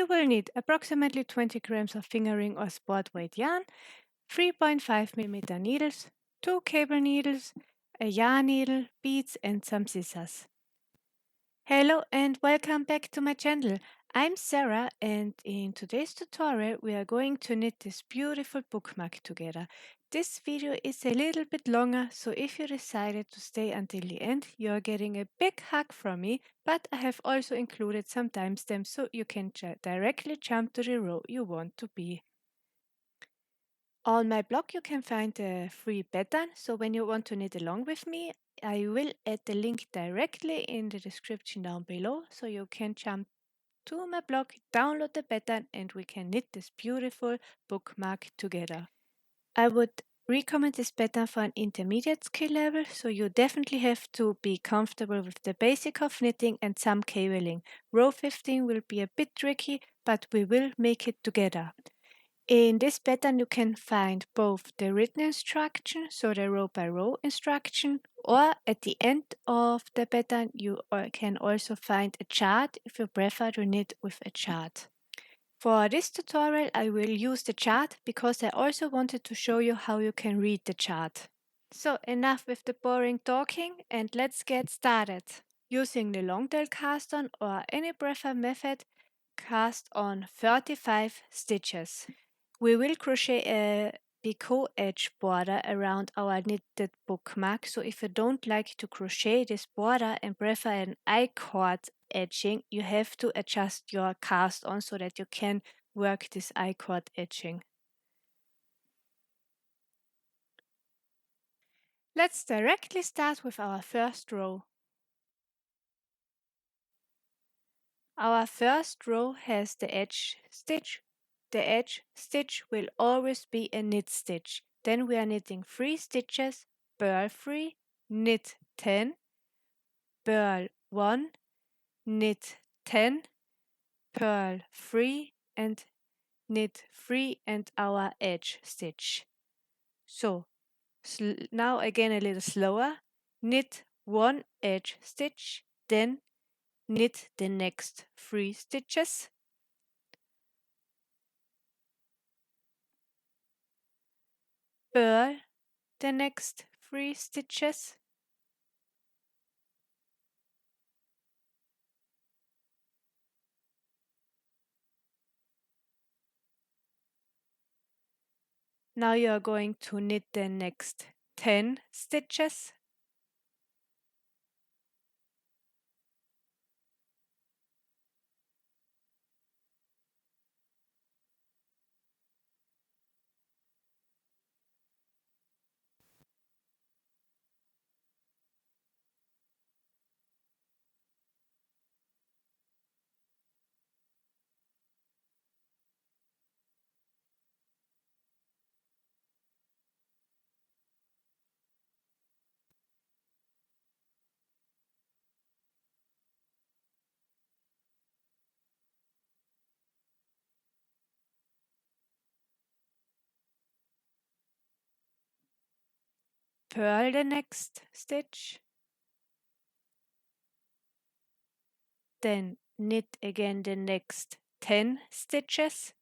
You will need approximately 20 grams of fingering or sport weight yarn, 3.5 millimeter needles, 2 cable needles, a yarn needle, beads and some scissors. Hello and welcome back to my channel. I'm Sarah and in today's tutorial we are going to knit this beautiful bookmark together. This video is a little bit longer, so if you decided to stay until the end, you're getting a big hug from me, but I have also included some timestamps so you can directly jump to the row you want to be. On my blog you can find a free pattern, so when you want to knit along with me, I will add the link directly in the description down below, so you can jump to my blog, download the pattern and we can knit this beautiful bookmark together. I would recommend this pattern for an intermediate skill level, so you definitely have to be comfortable with the basic of knitting and some cabeling. Row 15 will be a bit tricky, but we will make it together. In this pattern you can find both the written instruction, so the row by row instruction, or at the end of the pattern you can also find a chart if you prefer to knit with a chart. For this tutorial I will use the chart because I also wanted to show you how you can read the chart. So enough with the boring talking and let's get started. Using the long tail cast on or any preferred method, cast on 35 stitches. We will crochet a Picot Edge border around our knitted bookmark, so if you don't like to crochet this border and prefer an I-cord edging, you have to adjust your cast on so that you can work this I-cord edging. Let's directly start with our first row. Our first row has the edge stitch. The edge stitch will always be a knit stitch. Then we are knitting 3 stitches, purl 3, knit 10, purl 1, knit 10, purl 3 and knit 3 and our edge stitch. So now again a little slower, knit 1 edge stitch, then knit the next 3 stitches, purl the next 3 stitches, now you are going to knit the next 10 stitches, purl the next stitch, then knit again the next 10 stitches,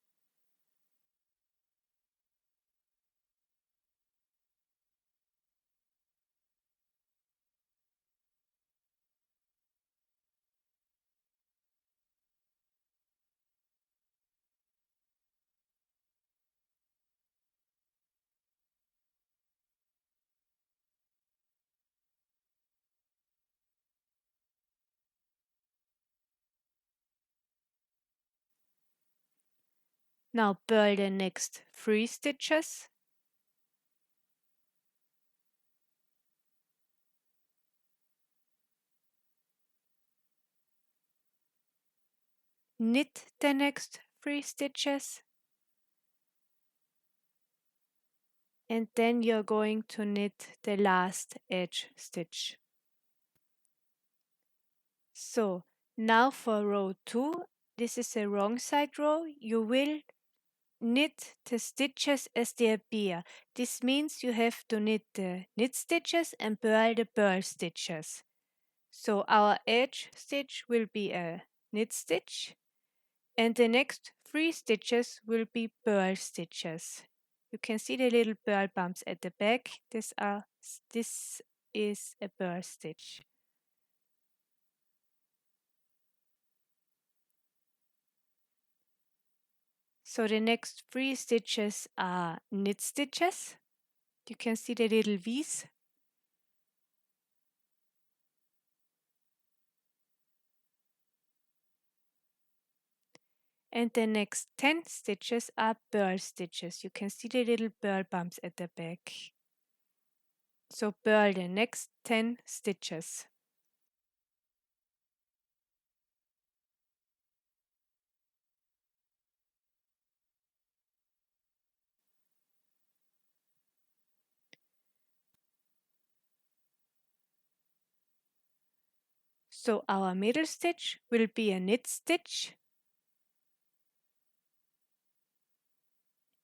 now purl the next 3 stitches, knit the next 3 stitches, and then you're going to knit the last edge stitch. So now for row 2, this is a wrong side row, you will knit the stitches as they appear. This means you have to knit the knit stitches and purl the purl stitches. So our edge stitch will be a knit stitch, And the next 3 stitches will be purl stitches. You can see the little purl bumps at the back. This is a purl stitch. So the next 3 stitches are knit stitches. You can see the little V's. And the next 10 stitches are purl stitches. You can see the little purl bumps at the back. So purl the next 10 stitches. So our middle stitch will be a knit stitch.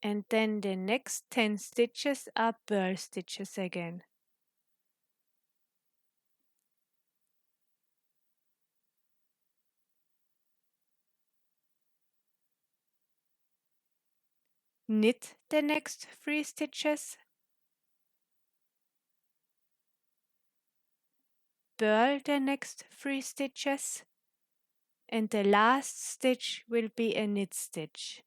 And then the next 10 stitches are purl stitches again. Knit the next 3 stitches. Purl the next 3 stitches. And the last stitch will be a knit stitch.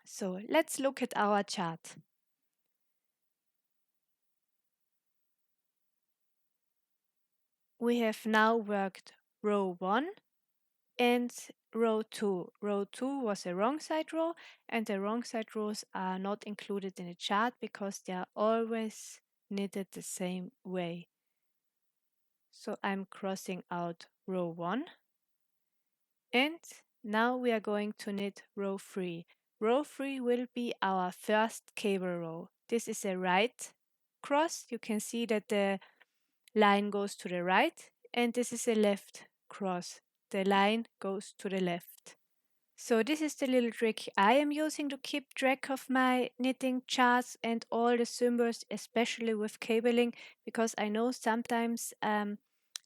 So let's look at our chart. We have now worked row 1 and row 2. Row 2 was a wrong side row, and the wrong side rows are not included in the chart because they are always knitted the same way. So I'm crossing out row 1, and now we are going to knit row 3. Row 3 will be our first cable row. This is a right cross. You can see that the line goes to the right, and this is a left cross. The line goes to the left. So this is the little trick I am using to keep track of my knitting charts and all the symbols, especially with cabling, because I know sometimes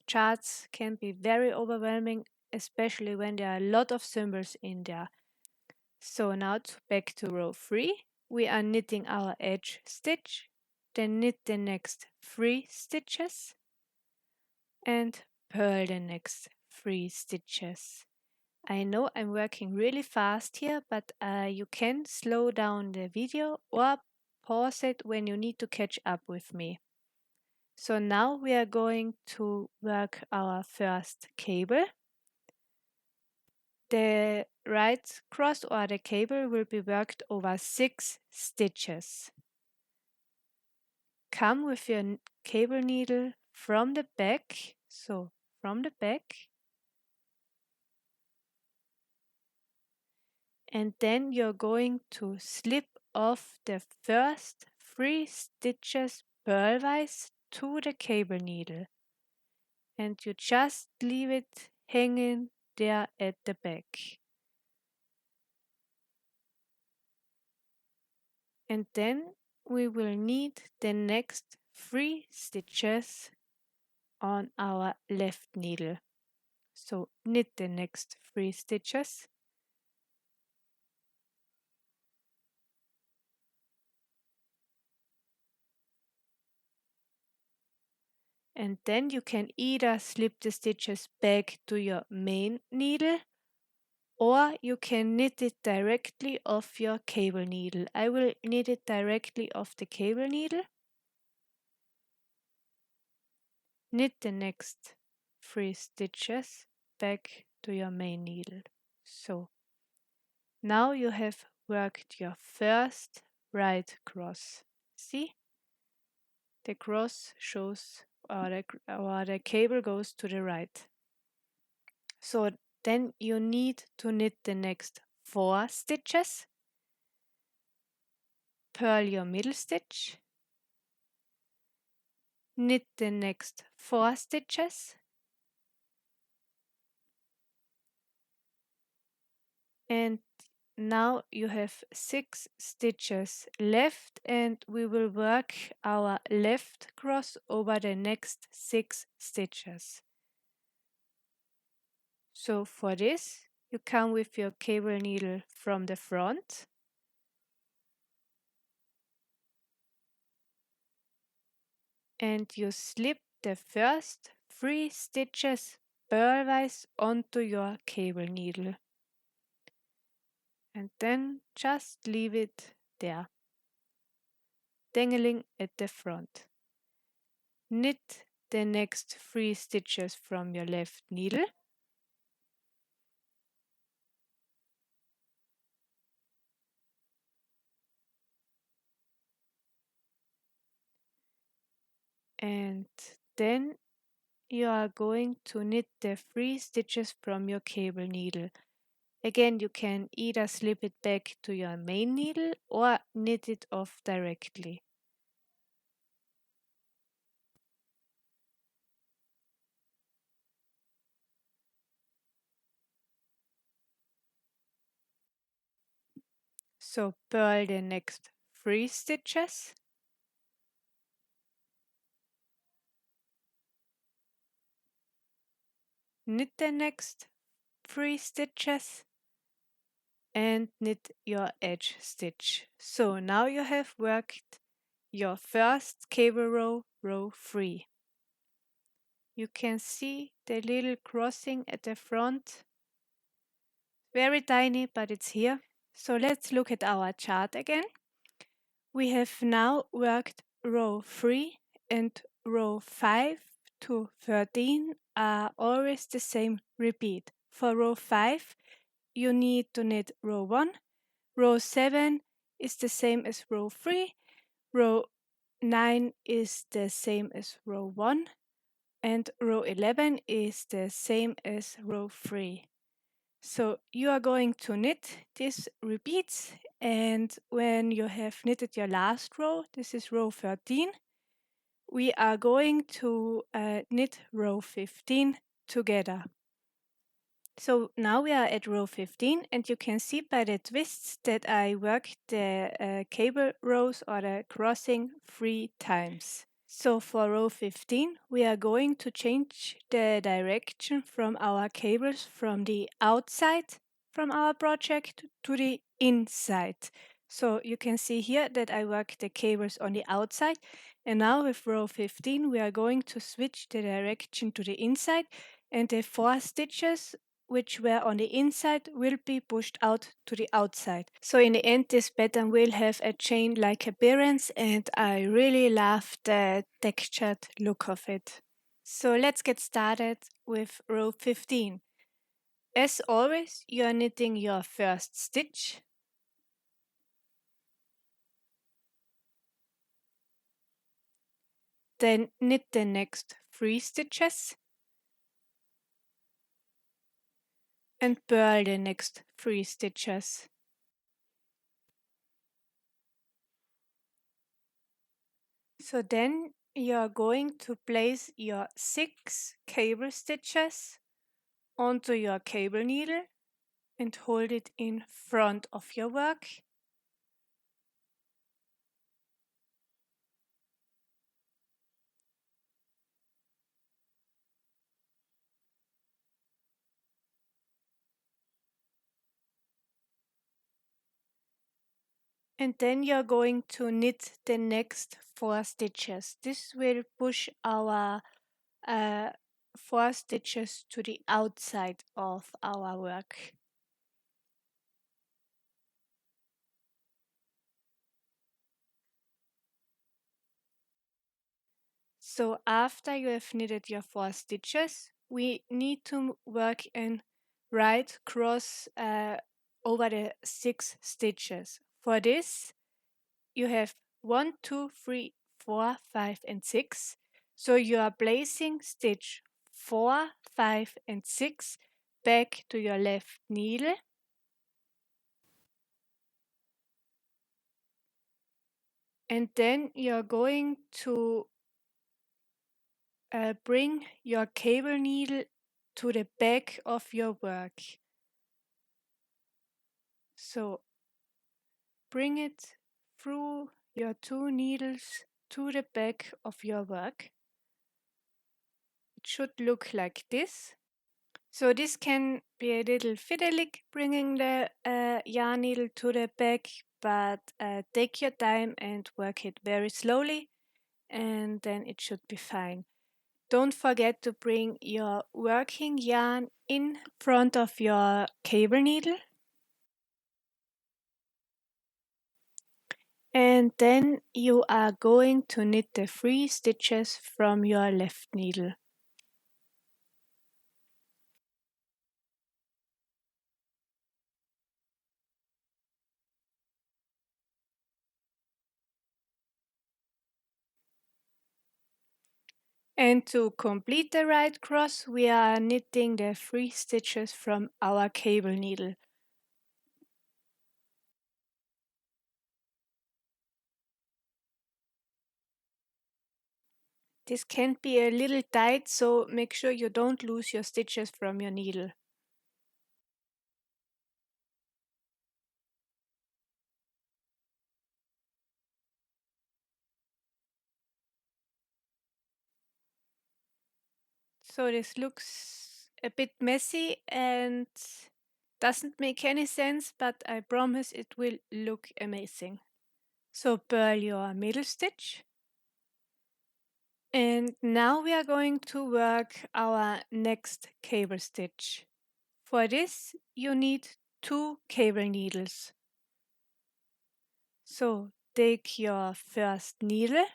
charts can be very overwhelming, especially when there are a lot of symbols in there. So now back to row 3. We are knitting our edge stitch, then knit the next 3 stitches and purl the next 3 stitches. I know I'm working really fast here, but you can slow down the video or pause it when you need to catch up with me. So now we are going to work our first cable. The right cross or the cable will be worked over 6 stitches. Come with your cable needle from the back, so from the back, and then you're going to slip off the first 3 stitches purlwise to the cable needle, and you just leave it hanging there at the back. And then we will need the next 3 stitches on our left needle. So knit the next 3 stitches. And then you can either slip the stitches back to your main needle, or you can knit it directly off your cable needle. I will knit it directly off the cable needle. Knit the next 3 stitches back to your main needle. So now you have worked your first right cross. See? The cross shows or the cable goes to the right. So then you need to knit the next 4 stitches, purl your middle stitch, knit the next 4 stitches, and now you have 6 stitches left and we will work our left cross over the next 6 stitches. So for this, you come with your cable needle from the front and you slip the first 3 stitches purlwise onto your cable needle. And then just leave it there, dangling at the front. Knit the next 3 stitches from your left needle. And then you are going to knit the 3 stitches from your cable needle. Again, you can either slip it back to your main needle or knit it off directly. So purl the next 3 stitches. Knit the next 3 stitches and knit your edge stitch. So now you have worked your first cable row, row 3. You can see the little crossing at the front. Very tiny, but it's here. So let's look at our chart again. We have now worked row 3 and row 5 to 13 are always the same repeat. For row 5, you need to knit row 1. Row 7 is the same as row 3. Row 9 is the same as row 1. And row 11 is the same as row 3. So you are going to knit these repeats, and when you have knitted your last row, this is row 13, we are going to knit row 15 together. So now we are at row 15 and you can see by the twists that I worked the cable rows or the crossing 3 times. So for row 15, we are going to change the direction from our cables from the outside from our project to the inside. So you can see here that I work the cables on the outside, and now with row 15 we are going to switch the direction to the inside, and the 4 stitches which were on the inside will be pushed out to the outside. So in the end this pattern will have a chain-like appearance and I really love the textured look of it. So let's get started with row 15. As always, you are knitting your first stitch, then knit the next 3 stitches and purl the next 3 stitches. So then you are going to place your 6 cable stitches onto your cable needle and hold it in front of your work. And then you're going to knit the next 4 stitches. This will push our 4 stitches to the outside of our work. So after you have knitted your 4 stitches, we need to work in right cross over the 6 stitches. For this, you have 1, 2, 3, 4, 5, and 6. So you are placing stitch 4, 5, and 6 back to your left needle. And then you're going to bring your cable needle to the back of your work. So bring it through your two needles to the back of your work. It should look like this. So this can be a little fiddly bringing the yarn needle to the back, but take your time and work it very slowly, and then it should be fine. Don't forget to bring your working yarn in front of your cable needle, and then you are going to knit the 3 stitches from your left needle. And to complete the right cross, we are knitting the 3 stitches from our cable needle. This can be a little tight, so make sure you don't lose your stitches from your needle. So this looks a bit messy and doesn't make any sense, but I promise it will look amazing. So purl your middle stitch. And now we are going to work our next cable stitch. For this you need 2 cable needles. So take your first needle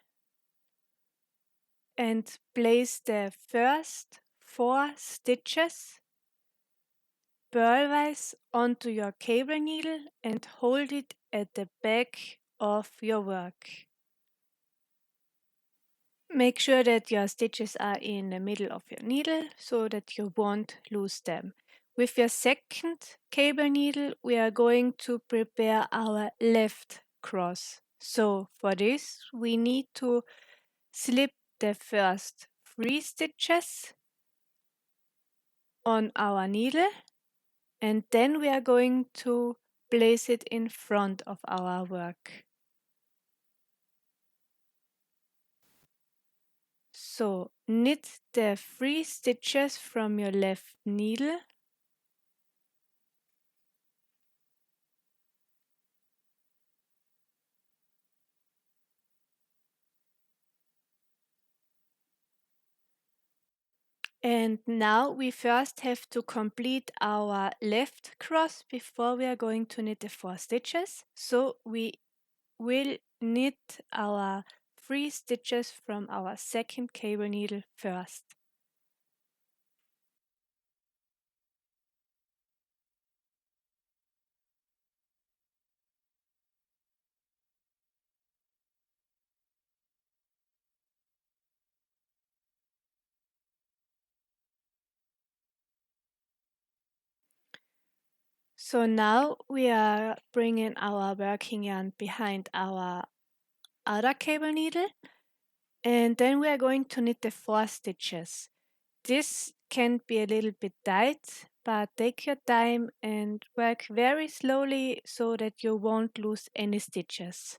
and place the first 4 stitches purlwise onto your cable needle and hold it at the back of your work. Make sure that your stitches are in the middle of your needle so that you won't lose them. With your second cable needle, we are going to prepare our left cross. So for this, we need to slip the first 3 stitches on our needle, and then we are going to place it in front of our work. So knit the 3 stitches from your left needle and now we first have to complete our left cross before we are going to knit the 4 stitches. So we will knit our 3 stitches from our second cable needle first. So now we are bringing our working yarn behind our other cable needle, and then we are going to knit the 4 stitches. This can be a little bit tight, but take your time and work very slowly so that you won't lose any stitches.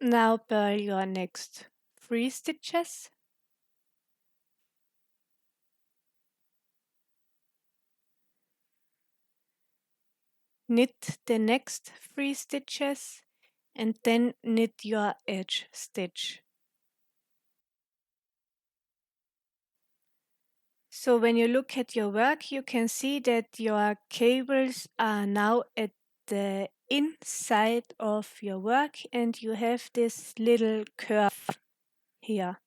Now purl your next 3 stitches. Knit the next 3 stitches and then knit your edge stitch. So when you look at your work, you can see that your cables are now at the inside of your work and you have this little curve here.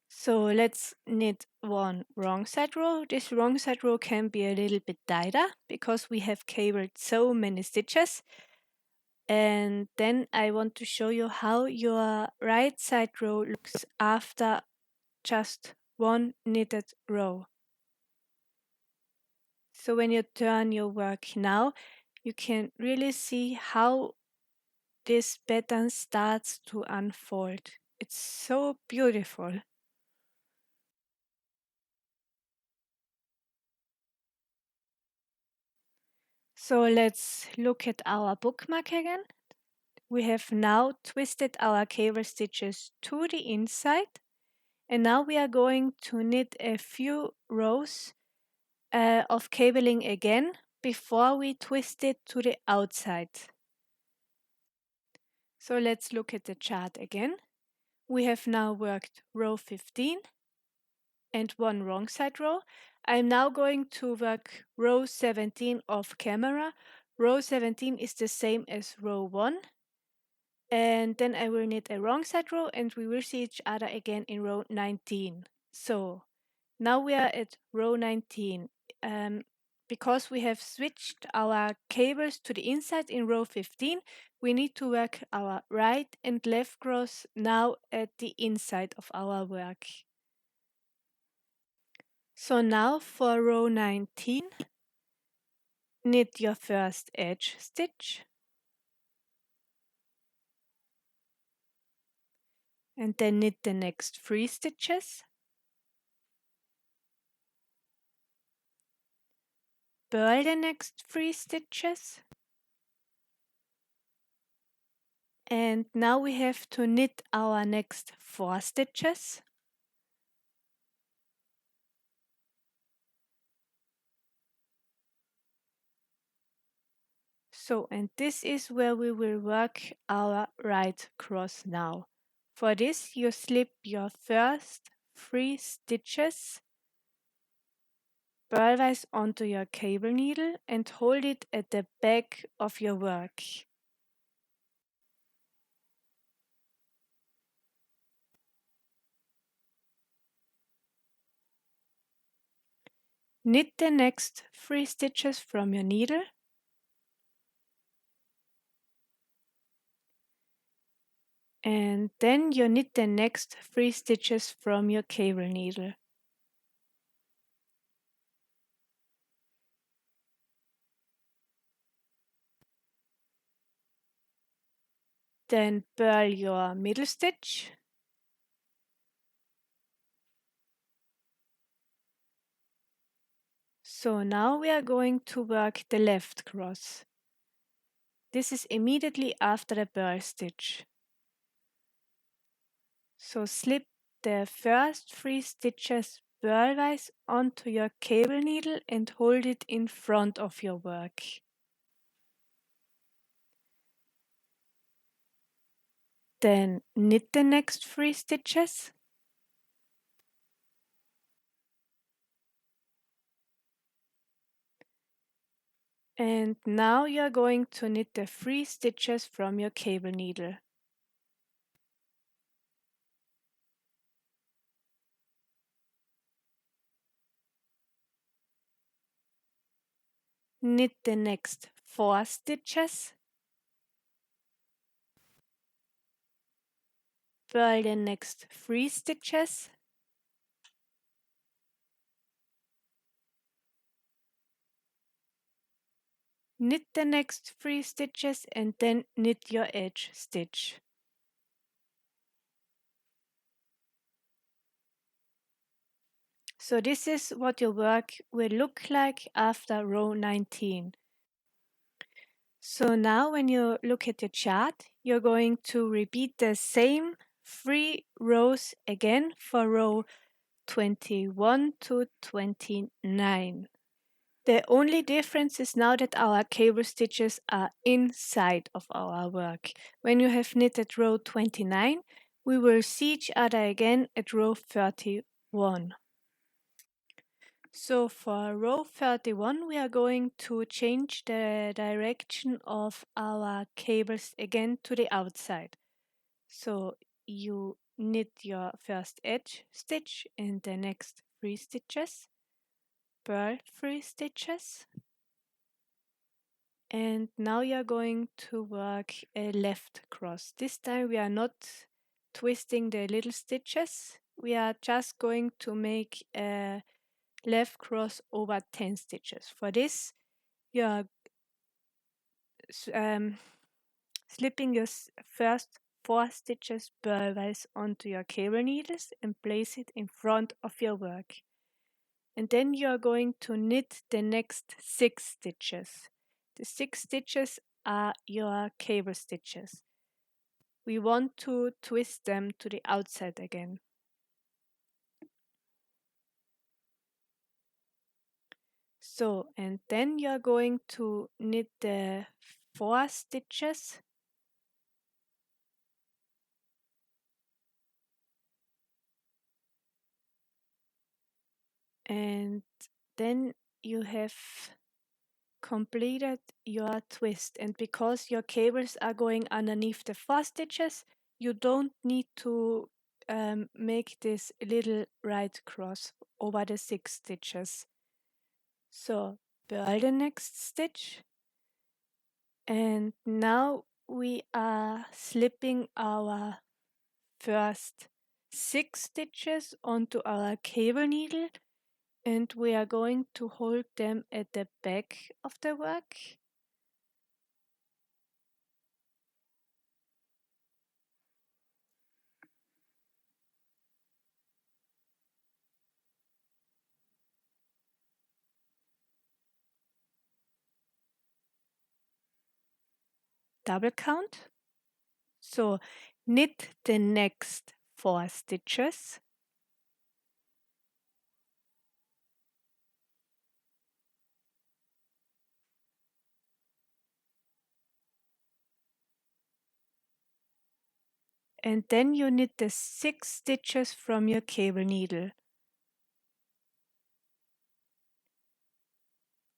So let's knit one wrongside row. This wrongside row can be a little bit tighter because we have cabled so many stitches. And then I want to show you how your right side row looks after just one knitted row. So when you turn your work now, you can really see how this pattern starts to unfold. It's so beautiful. So let's look at our bookmark again. We have now twisted our cable stitches to the inside, and now we are going to knit a few rows of cabling again before we twist it to the outside. So let's look at the chart again. We have now worked row 15 and one wrong side row. I'm now going to work row 17 off camera. Row 17 is the same as row 1. And then I will knit a wrong side row and we will see each other again in row 19. So now we are at row 19. Because we have switched our cables to the inside in row 15, we need to work our right and left cross now at the inside of our work. So now for row 19, knit your first edge stitch and then knit the next 3 stitches. Purl the next 3 stitches. And now we have to knit our next 4 stitches. So, and this is where we will work our right cross now. For this, you slip your first 3 stitches purlwise onto your cable needle and hold it at the back of your work. Knit the next 3 stitches from your needle and then you knit the next 3 stitches from your cable needle. Then purl your middle stitch So now we are going to work the left cross. This is immediately after the purl stitch. So slip the first 3 stitches purlwise onto your cable needle and hold it in front of your work. Then knit the next 3 stitches. And now you are going to knit the 3 stitches from your cable needle. Knit the next 4 stitches. Purl the next 3 stitches. Knit the next 3 stitches and then knit your edge stitch. So this is what your work will look like after row 19. So now when you look at your chart, you're going to repeat the same 3 rows again for row 21 to 29. The only difference is now that our cable stitches are inside of our work. When you have knitted row 29, we will see each other again at row 31. So for row 31, we are going to change the direction of our cables again to the outside. So you knit your first edge stitch in the next 3 stitches, purl 3 stitches, And now you're going to work a left cross. This time we are not twisting the little stitches. We are just going to make a left cross over 10 stitches. For this, you are slipping your first 4 stitches purlwise onto your cable needles and place it in front of your work. And then you are going to knit the next 6 stitches. The 6 stitches are your cable stitches. We want to twist them to the outside again. So, and then you are going to knit the 4 stitches and then you have completed your twist, and because your cables are going underneath the 4 stitches, you don't need to make this little right cross over the 6 stitches. So purl the next stitch, and now we are slipping our first 6 stitches onto our cable needle, and we are going to hold them at the back of the work. Double count. So knit the next 4 stitches, and then you knit the 6 stitches from your cable needle.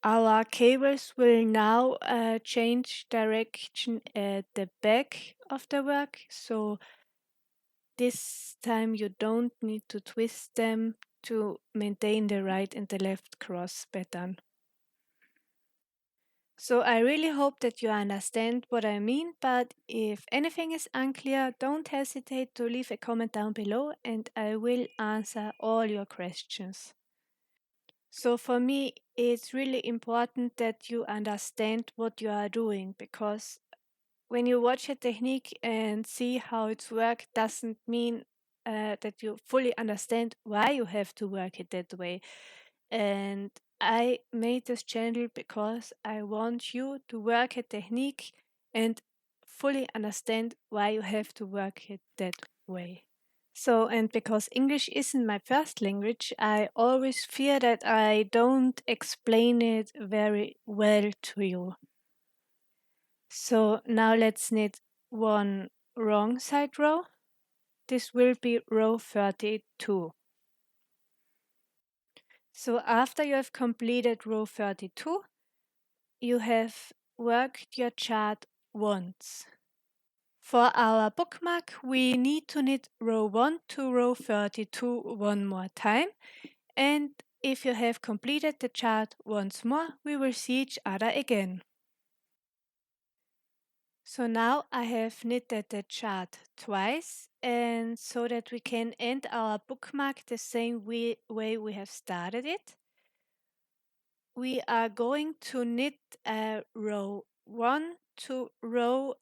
Our cables will now change direction at the back of the work, so this time you don't need to twist them to maintain the right and the left cross pattern. So I really hope that you understand what I mean, but if anything is unclear, don't hesitate to leave a comment down below and I will answer all your questions. So for me, it's really important that you understand what you are doing, because when you watch a technique and see how it's worked doesn't mean that you fully understand why you have to work it that way. And I made this channel because I want you to work a technique and fully understand why you have to work it that way. So, and because English isn't my first language, I always fear that I don't explain it very well to you. So now let's knit one wrong side row. This will be row 32. So after you have completed row 32, you have worked your chart once. For our bookmark, we need to knit row 1 to row 32 one more time. And if you have completed the chart once more, we will see each other again. So now I have knitted the chart twice, and so that we can end our bookmark the same way we have started it, we are going to knit row 1 to row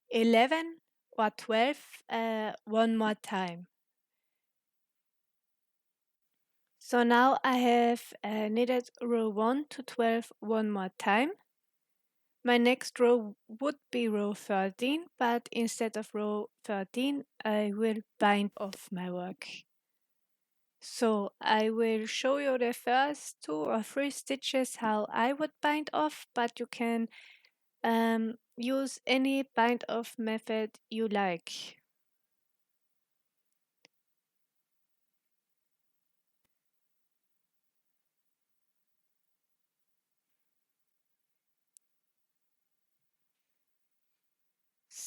11 or 12 one more time. So now I have knitted row 1 to 12 one more time. My next row would be row 13, but instead of row 13, I will bind off my work. So I will show you the first 2 or 3 stitches how I would bind off, but you can use any bind off method you like.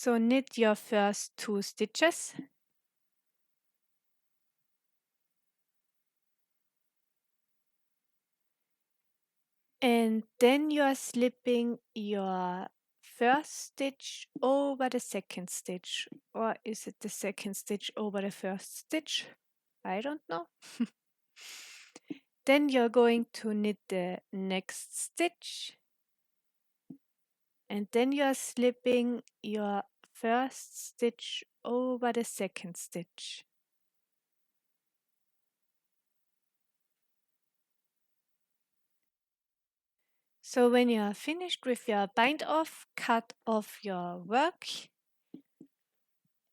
So knit your first 2 stitches. And then you are slipping your first stitch over the second stitch, or is it the second stitch over the first stitch? I don't know. Then you're going to knit the next stitch, and then you're slipping your first stitch over the second stitch. So when you are finished with your bind off, cut off your work,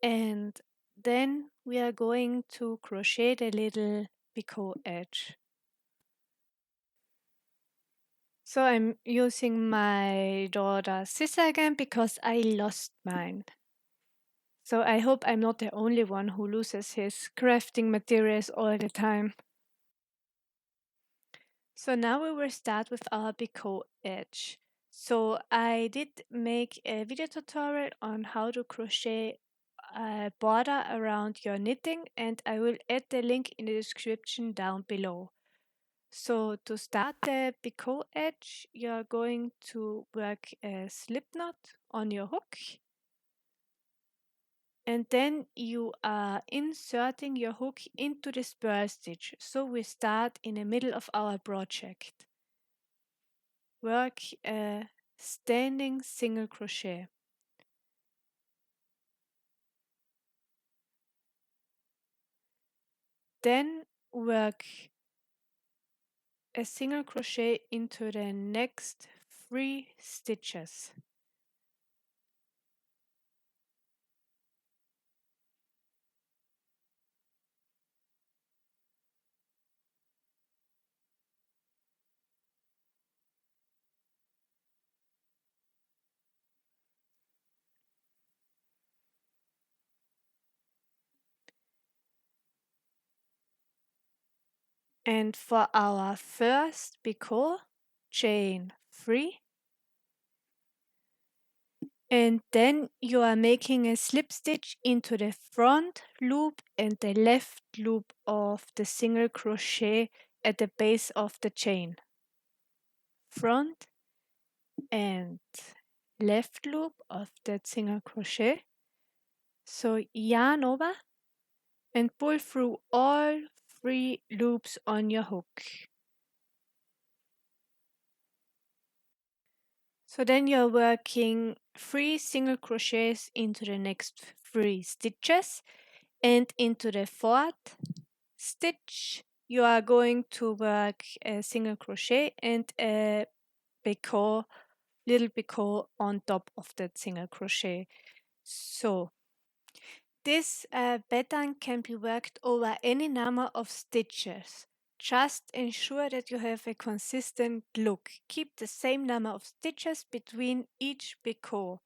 and then we are going to crochet the little picot edge. So I'm using my daughter's scissor again because I lost mine. So I hope I'm not the only one who loses his crafting materials all the time. So now we will start with our picot edge. So I did make a video tutorial on how to crochet a border around your knitting, and I will add the link in the description down below. So to start the picot edge, you're going to work a slip knot on your hook, and then you are inserting your hook into the spur stitch. So we start in the middle of our project. Work a standing single crochet. Then work a single crochet into the next 3 stitches. And for our first picot, chain 3, and then you are making a slip stitch into the front loop and the left loop of the single crochet at the base of the chain. Front and left loop of that single crochet. So yarn over and pull through all 3 loops on your hook. So then you're working 3 single crochets into the next 3 stitches, and into the 4th stitch you are going to work a single crochet and a picot, little picot on top of that single crochet. So this pattern can be worked over any number of stitches. Just ensure that you have a consistent look. Keep the same number of stitches between each picot.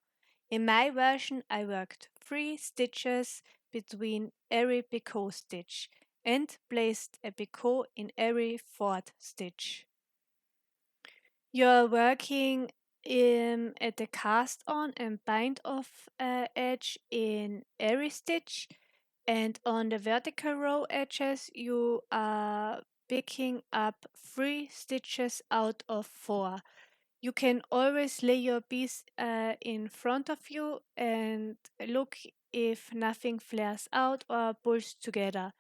In my version, I worked 3 stitches between every picot stitch and placed a picot in every 4th stitch. You're working at the cast on and bind off edge in every stitch, and on the vertical row edges you are picking up 3 stitches out of 4. You can always lay your piece in front of you and look if nothing flares out or pulls together.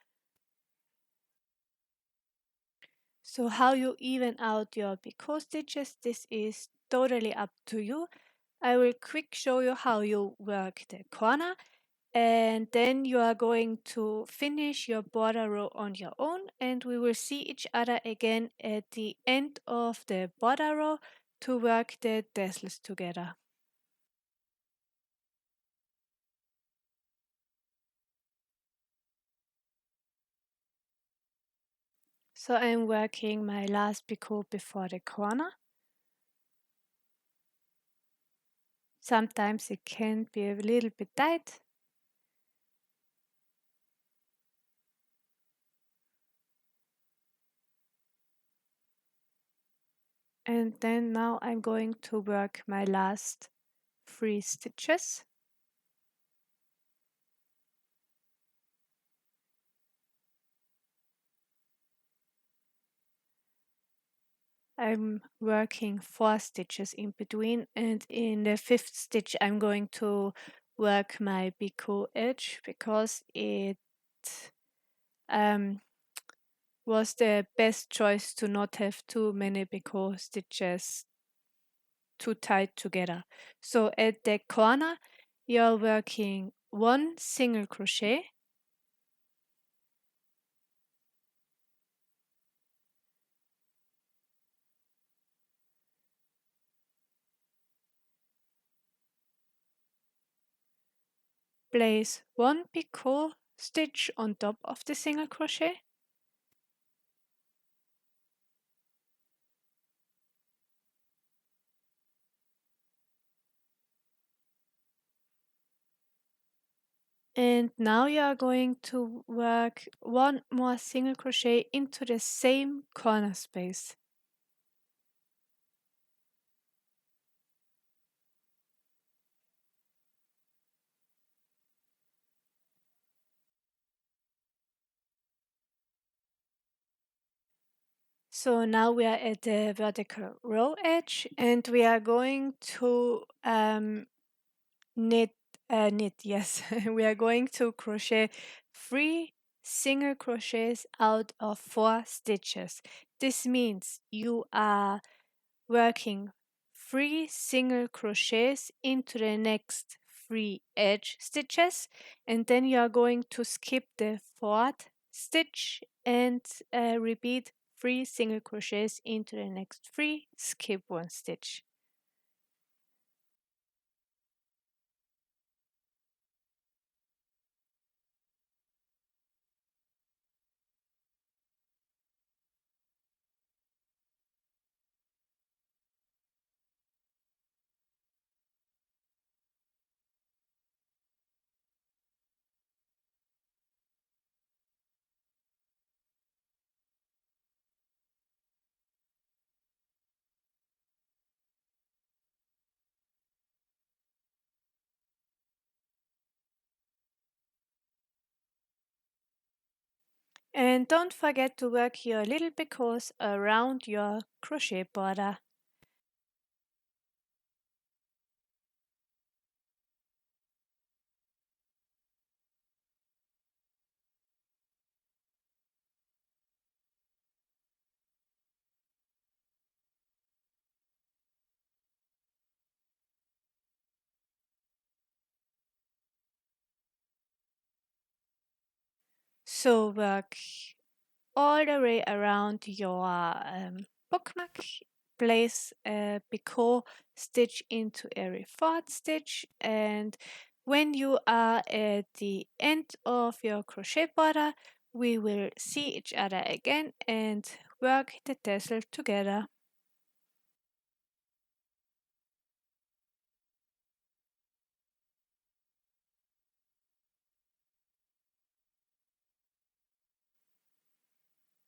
So how you even out your picot stitches, this is totally up to you. I will quick show you how you work the corner, and then you are going to finish your border row on your own, and we will see each other again at the end of the border row to work the tassels together. So I'm working my last picot before the corner. Sometimes it can be a little bit tight. And then now I'm going to work my last 3 stitches. I'm working 4 stitches in between, and in the 5th stitch I'm going to work my Picot Edge because it um, was the best choice to not have too many Picot stitches too tight together. So at the corner you're working 1 single crochet, place 1 picot stitch on top of the single crochet, and now you are going to work 1 more single crochet into the same corner space. So now we are at the vertical row edge, and we are going to knit, yes, we are going to crochet 3 single crochets out of 4 stitches. This means you are working 3 single crochets into the next 3 edge stitches, and then you are going to skip the 4th stitch and repeat 3 single crochets into the next 3, skip 1 stitch. And don't forget to work your little picots around your crochet border. So work all the way around your bookmark. Place a picot stitch into every 4th stitch, and when you are at the end of your crochet border, we will see each other again and work the tassel together.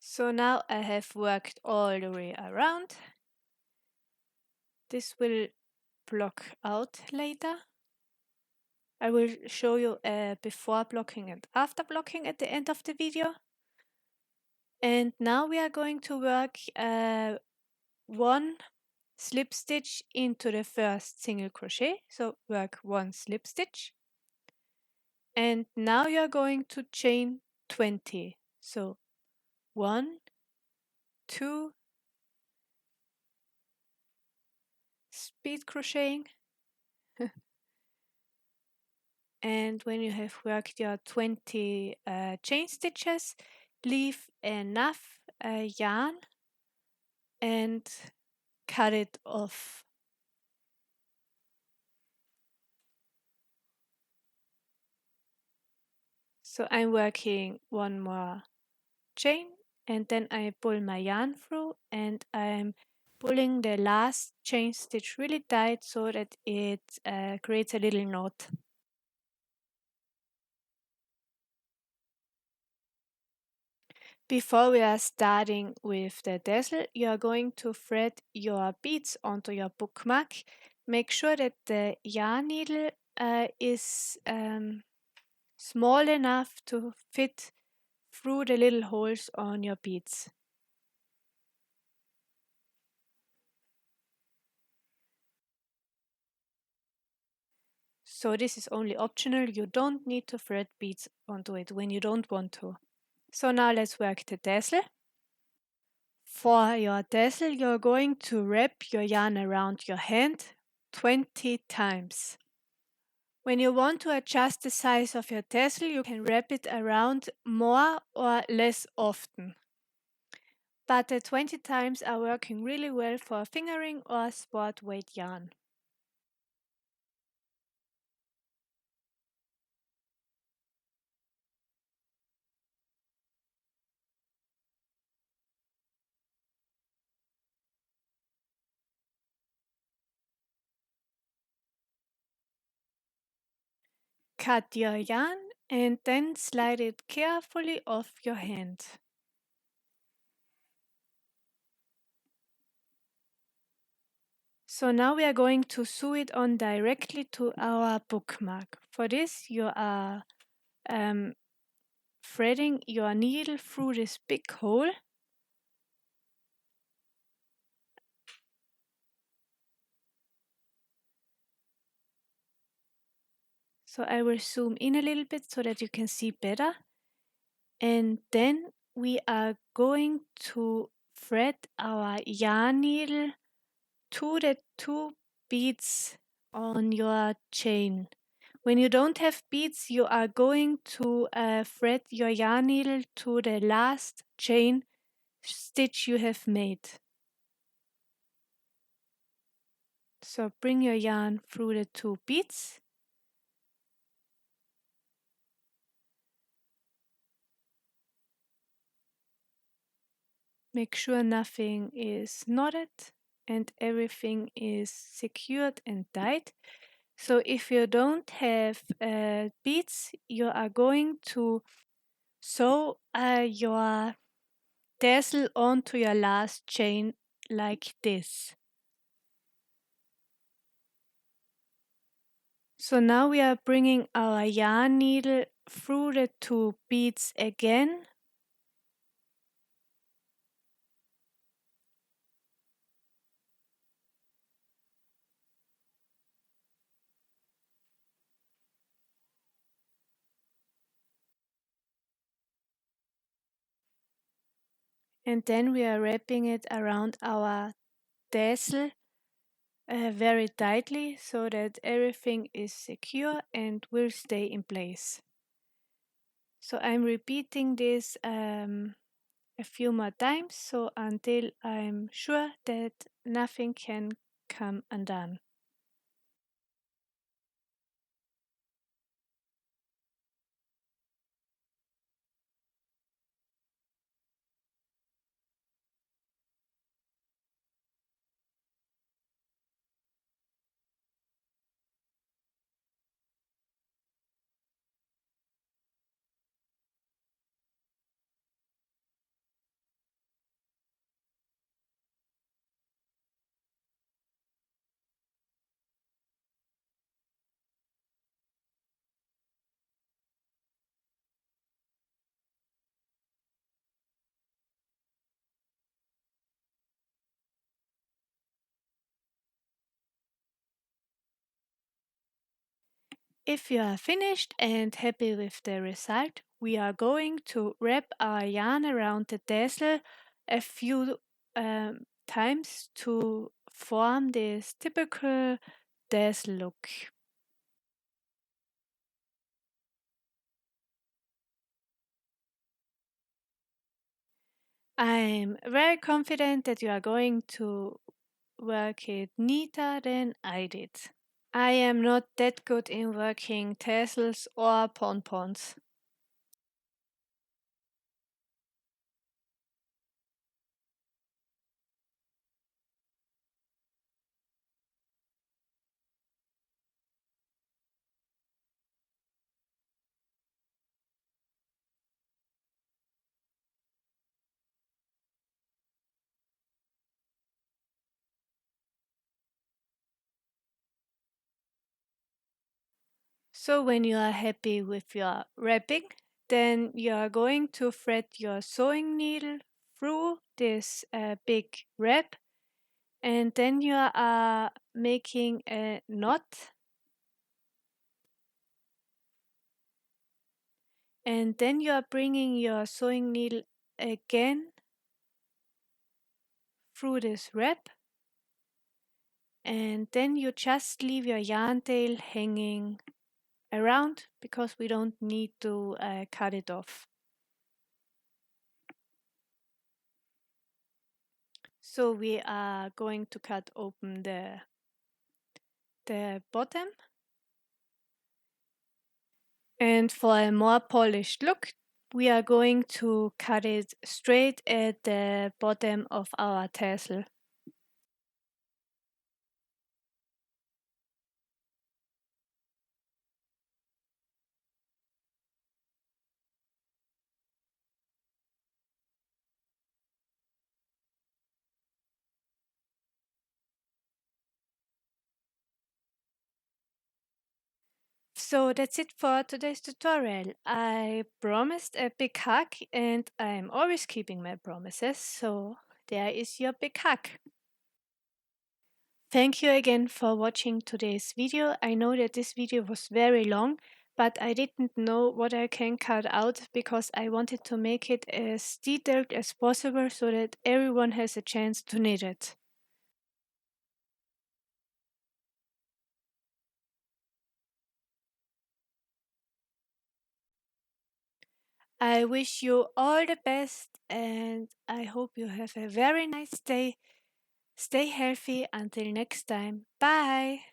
So now I have worked all the way around. This will block out later. I will show you before blocking and after blocking at the end of the video. And now we are going to work 1 slip stitch into the first single crochet. So work 1 slip stitch. And now you are going to chain 20. So 1, 2, speed crocheting. And when you have worked your 20 chain stitches, leave enough yarn and cut it off. So I'm working 1 more chain, and then I pull my yarn through, and I'm pulling the last chain stitch really tight so that it creates a little knot. Before we are starting with the tassel, you are going to thread your beads onto your bookmark. Make sure that the yarn needle is small enough to fit through the little holes on your beads. So this is only optional. You don't need to thread beads onto it when you don't want to. So now let's work the tassel. For your tassel, you're going to wrap your yarn around your hand 20 times. When you want to adjust the size of your tassel, you can wrap it around more or less often. But the 20 times are working really well for fingering or sport weight yarn. Cut your yarn and then slide it carefully off your hand. So now we are going to sew it on directly to our bookmark. For this you are threading your needle through this big hole. So I will zoom in a little bit so that you can see better. And then we are going to thread our yarn needle to the two beads on your chain. When you don't have beads, you are going to thread your yarn needle to the last chain stitch you have made. So bring your yarn through the two beads. Make sure nothing is knotted and everything is secured and tight. So if you don't have beads, you are going to sew your tassel onto your last chain like this. So now we are bringing our yarn needle through the two beads again. And then we are wrapping it around our tassel very tightly so that everything is secure and will stay in place. So I'm repeating this a few more times so until I'm sure that nothing can come undone. If you are finished and happy with the result, we are going to wrap our yarn around the tassel a few times to form this typical tassel look. I'm very confident that you are going to work it neater than I did. I am not that good in working tassels or pompons. So when you are happy with your wrapping, then you are going to thread your sewing needle through this big wrap, and then you are making a knot. And then you are bringing your sewing needle again through this wrap, and then you just leave your yarn tail hanging around because we don't need to cut it off. So we are going to cut open the bottom, and for a more polished look we are going to cut it straight at the bottom of our tassel. So that's it for today's tutorial. I promised a big hug and I'm always keeping my promises, so there is your big hug. Thank you again for watching today's video. I know that this video was very long, but I didn't know what I can cut out because I wanted to make it as detailed as possible so that everyone has a chance to knit it. I wish you all the best and I hope you have a very nice day. Stay healthy until next time. Bye.